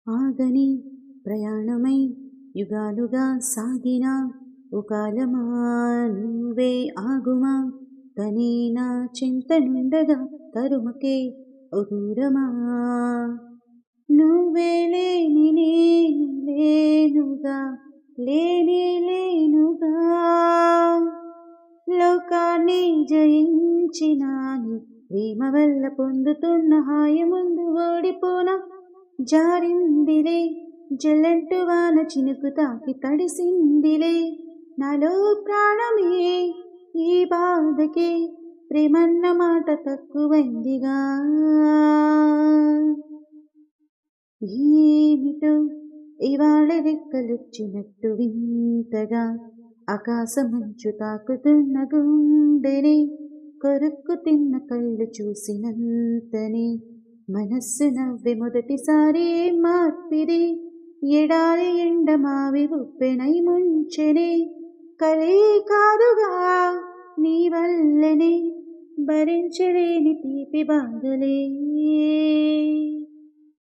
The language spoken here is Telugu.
ఆగని ప్రయాణమై యుగాలుగా సాగిన ఓ కాలమా నువ్వే ఆగుమా తనే నా చింతనుండగా తరుమకే ఓ దూరమా నువ్వే లేని నేను లేనుగా లేనే లేనుగా లోకాన్ని జయించినాని ప్రేమ వల్ల పొందుతున్న హాయి ముందు ఓడిపోనా జారిందిలే జల్లంటు వాన చినుకు తాకి తడిసిందిలే నాలో ప్రాణమే ఈ బాధకే ప్రేమన్న మాట తక్కువైందిగా ఏమిటో ఇవాళ రెక్కలొచ్చినట్టు వింతగా ఆకాశమంచు తాకుతున్న గుండెని కొరుక్కు తిన్న కళ్ళు చూసినంతనే మనస్సు నవ్వే మొదటిసారి మార్పిది ఎడారి ఎండ మావి ఉప్పెనై ముంచెనే కలే కాదుగా నీ వల్లనే భరించలేని తీపి బాధలే